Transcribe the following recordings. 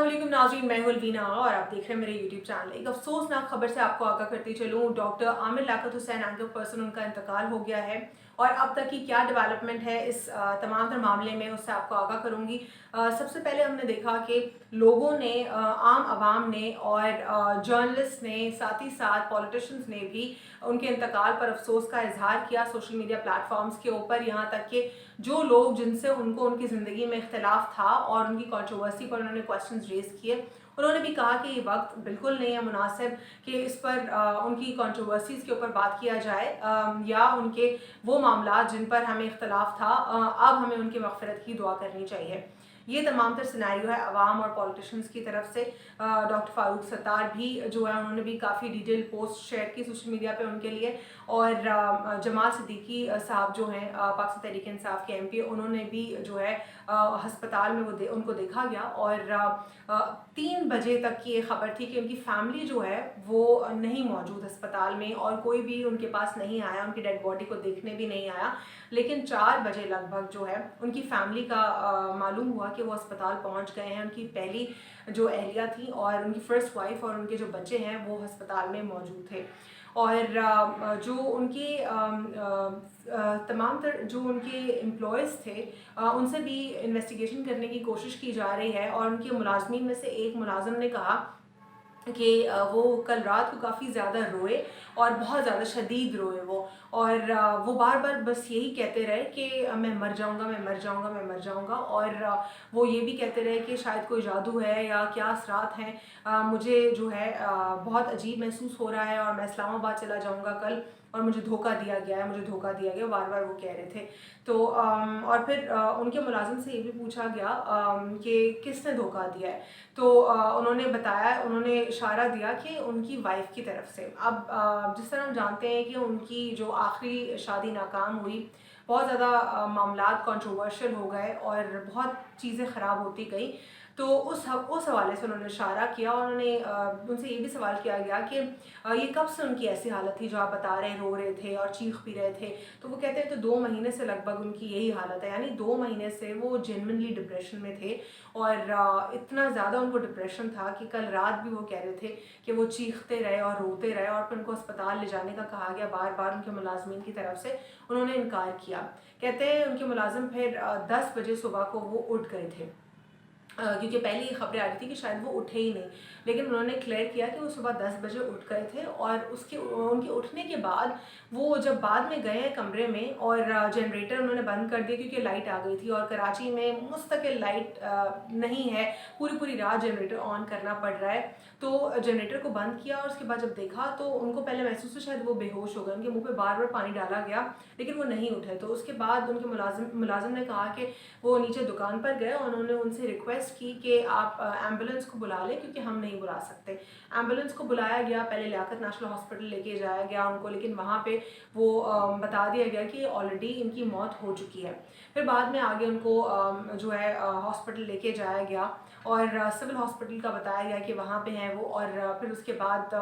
अस्सलाम वालेकुम नाज़रीन, मैं हूं अलवीना और आप देख रहे हैं मेरे यूट्यूब चैनल। एक अफसोसनाक खबर से आपको आगाह करती चलूँ। Doctor Aamir Liaquat Hussain anchor person, उनका इंतकाल हो गया है और अब तक की क्या डेवलपमेंट है इस तमाम तर मामले में, उससे आपको आगाह करूँगी। सबसे पहले हमने देखा कि लोगों ने, आम आवाम ने और जर्नलिस्ट ने, साथ ही साथ पॉलिटिशियंस ने भी उनके इंतकाल पर अफसोस का इजहार किया सोशल मीडिया प्लेटफॉर्म्स के ऊपर। यहाँ तक कि जो लोग जिनसे उनको उनकी ज़िंदगी में इख्तलाफ था और उनकी कंट्रोवर्सी पर उन्होंने क्वेश्चन रेज किए, उन्होंने भी कहा कि ये वक्त बिल्कुल नहीं है मुनासिब कि इस पर उनकी कंट्रोवर्सीज़ के ऊपर बात किया जाए, या उनके वो मामला जिन पर हमें इख्तलाफ था, अब हमें उनकी मग़फ़िरत की दुआ करनी चाहिए। ये तमाम तर सिनेरियो है अवाम और पॉलिटिशियंस की तरफ से। डॉक्टर फ़ारूक सत्तार भी जो है, उन्होंने भी काफ़ी डिटेल पोस्ट शेयर की सोशल मीडिया पे उनके लिए। और जमाल सिद्दीकी साहब जो हैं, पाकिस्तान तहरीक इंसाफ के एमपी, उन्होंने भी जो है हस्पताल में उनको देखा गया। और 3 बजे तक की ये खबर थी कि उनकी फैमिली जो है वो नहीं मौजूद अस्पताल में और कोई भी उनके पास नहीं आया, उनकी डेड बॉडी को देखने भी नहीं आया। लेकिन 4 बजे लगभग जो है उनकी फैमिली का मालूम हुआ कि वो अस्पताल पहुंच गए हैं। उनकी पहली जो अहलिया थी और उनकी फ़र्स्ट वाइफ और उनके जो बच्चे हैं वो अस्पताल में मौजूद थे। और जो उनके तमाम तर जो उनके एम्प्लॉयज़ थे, उनसे भी इन्वेस्टिगेशन करने की कोशिश की जा रही है। और उनके मुलाजमीन में से एक मुलाजिम ने कहा कि वो कल रात को काफ़ी ज़्यादा रोए और बहुत ज़्यादा शदीद रोए वो। और वो बार बार बस यही कहते रहे कि मैं मर जाऊँगा, मैं मर जाऊँगा, मैं मर जाऊँगा। और वो ये भी कहते रहे कि शायद कोई जादू है या क्या असरात हैं, मुझे जो है बहुत अजीब महसूस हो रहा है और मैं इस्लामाबाद चला जाऊँगा कल और मुझे धोखा दिया गया है, मुझे धोखा दिया गया, बार बार वो कह रहे थे। तो और फिर उनके मुलाजिम से ये भी पूछा गया कि किसने धोखा दिया है। तो उन्होंने बताया, उन्होंने इशारा दिया कि उनकी वाइफ की तरफ से। अब जिस तरह हम जानते हैं कि उनकी जो आखिरी शादी नाकाम हुई, बहुत ज़्यादा मामलात कंट्रोवर्शियल हो गए और बहुत चीज़ें ख़राब होती गई। तो उस हवाले से उन्होंने इशारा किया और उन्होंने उनसे ये भी सवाल किया गया कि ये कब से उनकी ऐसी हालत थी जो आप बता रहे हैं, रो रहे थे और चीख पी रहे थे। तो वो कहते हैं तो 2 महीने से लगभग उनकी यही हालत है, यानी 2 महीने से वो जेन्युइनली डिप्रेशन में थे। और इतना ज़्यादा उनको डिप्रेशन था कि कल रात भी वो कह रहे थे कि वो चीखते रहे और रोते रहे और फिर उनको अस्पताल ले जाने का कहा गया, बार बार उनके मुलाजमीन की तरफ से। उन्होंने इनकार किया। कहते हैं उनके मुलाजिम फिर 10 बजे सुबह को वो उठ गए थे, क्योंकि पहले ये खबरें आ रही थी कि शायद वो उठे ही नहीं। लेकिन उन्होंने क्लियर किया कि वो सुबह 10 बजे उठ गए थे। और उसके उनके उठने के बाद वो जब बाद में गए हैं कमरे में और जनरेटर उन्होंने बंद कर दिया क्योंकि लाइट आ गई थी और कराची में मुस्तकिल लाइट नहीं है, पूरी पूरी रात जनरेटर ऑन करना पड़ रहा है। तो जनरेटर को बंद किया और उसके बाद जब देखा तो उनको पहले महसूस हुआ शायद वो बेहोश हो गए, उनके मुंह पे बार बार पानी डाला गया लेकिन वो नहीं उठे। तो उसके बाद उनके मुलाजिम ने कहा कि वो नीचे दुकान पर गए और उन्होंने उनसे रिक्वेस्ट की कि आप एम्बुलेंस को बुला लें क्योंकि हम नहीं बुला सकते। एम्बुलेंस को बुलाया गया, पहले लियाकत नेशनल हॉस्पिटल लेके जाया गया उनको, लेकिन वहाँ पे वो बता दिया गया कि ऑलरेडी इनकी मौत हो चुकी है। फिर बाद में आगे उनको जो है हॉस्पिटल लेके जाया गया और सिविल हॉस्पिटल का बताया गया कि वहाँ पे हैं वो। और फिर उसके बाद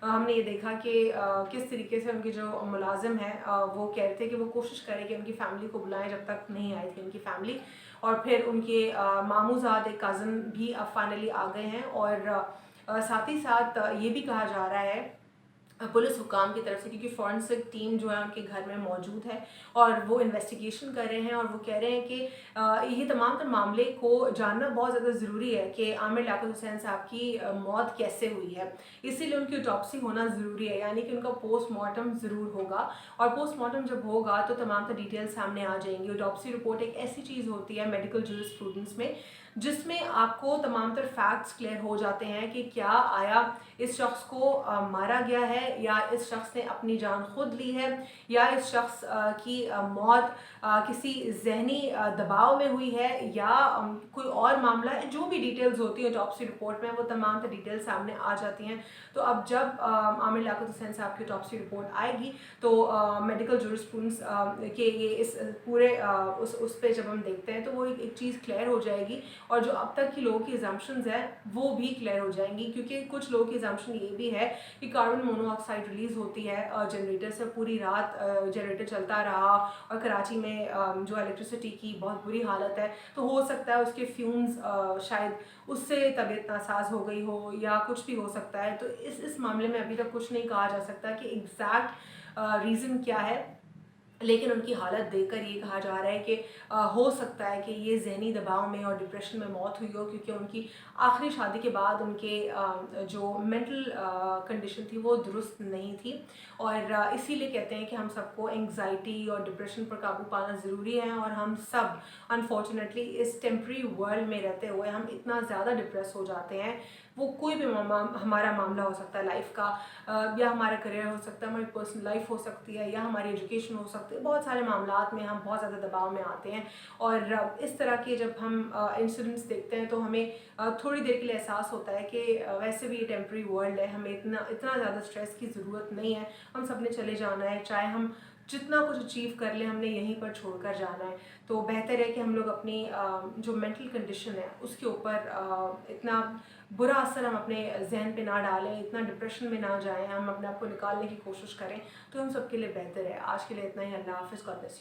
हमने ये देखा कि किस तरीके से उनके जो मुलाजिम हैं वो कह रहे थे कि वो कोशिश करें कि उनकी फैमिली को बुलाएं जब तक नहीं आई थी उनकी फैमिली। और फिर उनके मामूजाद एक कज़न भी अब फाइनली आ गए हैं। और साथ ही साथ ये भी कहा जा रहा है पुलिस हुकाम की तरफ से, क्योंकि फॉरेंसिक टीम जो है उनके घर में मौजूद है और वो इन्वेस्टिगेशन कर रहे हैं और वो कह रहे हैं कि ये तमाम तर मामले को जानना बहुत ज़्यादा ज़रूरी है कि आमिर लियाकत हुसैन साहब की मौत कैसे हुई है। इसीलिए उनकी ऑटोप्सी होना ज़रूरी है, यानी कि उनका पोस्टमार्टम ज़रूर होगा। और पोस्टमार्टम जब होगा तो तमाम तर डिटेल्स सामने आ जाएंगी। ऑटोप्सी रिपोर्ट एक ऐसी चीज़ होती है मेडिकल जूरिस्प्रूडेंस में जिसमें आपको तमाम तर फैक्ट्स क्लियर हो जाते हैं कि क्या आया इस शख्स को मारा गया है या इस शख्स ने अपनी जान खुद ली है या इस शख्स की मौत किसी जहनी दबाव में हुई है या कोई और मामला है। जो भी डिटेल्स होती हैं ऑटोप्सी रिपोर्ट में वो तमाम डिटेल्स सामने आ जाती हैं। तो अब जब आमिर लियाकत हुसैन साहब की ऑटोप्सी रिपोर्ट आएगी तो मेडिकल जूरिस्प्रूडेंस के ये इस पूरे उस पे जब हम देखते हैं तो वो एक चीज़ क्लियर हो जाएगी और जो अब तक की लोगों की एजम्पशंस है वो भी क्लियर हो जाएंगी। क्योंकि कुछ लोगों की एजम्पशन ये भी है कि कार्बन मोनोऑक्साइड डाइऑक्साइड रिलीज़ होती है जनरेटर से, पूरी रात जनरेटर चलता रहा और कराची में जो इलेक्ट्रिसिटी की बहुत बुरी हालत है, तो हो सकता है उसके फ्यूम्स शायद उससे तबीयत नासाज हो गई हो या कुछ भी हो सकता है। तो इस मामले में अभी तक कुछ नहीं कहा जा सकता कि एग्जैक्ट रीज़न क्या है, लेकिन उनकी हालत देखकर ये कहा जा रहा है कि हो सकता है कि ये ज़हनी दबाव में और डिप्रेशन में मौत हुई हो, क्योंकि उनकी आखिरी शादी के बाद उनके जो मेंटल कंडीशन थी वो दुरुस्त नहीं थी। और इसीलिए कहते हैं कि हम सबको एंग्जाइटी और डिप्रेशन पर काबू पाना ज़रूरी है, और हम सब अनफॉर्चुनेटली इस टेम्प्रेरी वर्ल्ड में रहते हुए हम इतना ज़्यादा डिप्रेस हो जाते हैं। वो कोई भी हमारा मामला हो सकता है लाइफ का, या हमारा करियर हो सकता है, हमारी पर्सनल लाइफ हो सकती है, या हमारी एजुकेशन हो सकती है। बहुत सारे मामलात में हम बहुत ज़्यादा दबाव में आते हैं, और इस तरह के जब हम इंसिडेंट्स देखते हैं तो हमें थोड़ी देर के लिए एहसास होता है कि वैसे भी ये टेम्प्रेरी वर्ल्ड है, हमें इतना इतना ज़्यादा स्ट्रेस की ज़रूरत नहीं है, हम सब ने चले जाना है, चाहे हम जितना कुछ अचीव कर लें हमने यहीं पर छोड़कर जाना है। तो बेहतर है कि हम लोग अपनी जो मेंटल कंडीशन है उसके ऊपर इतना बुरा असर हम अपने जहन पे ना डालें, इतना डिप्रेशन में ना जाएं, हम अपने आप को निकालने की कोशिश करें, तो हम सबके लिए बेहतर है। आज के लिए इतना ही। अल्लाह हाफ़िज़। God bless you.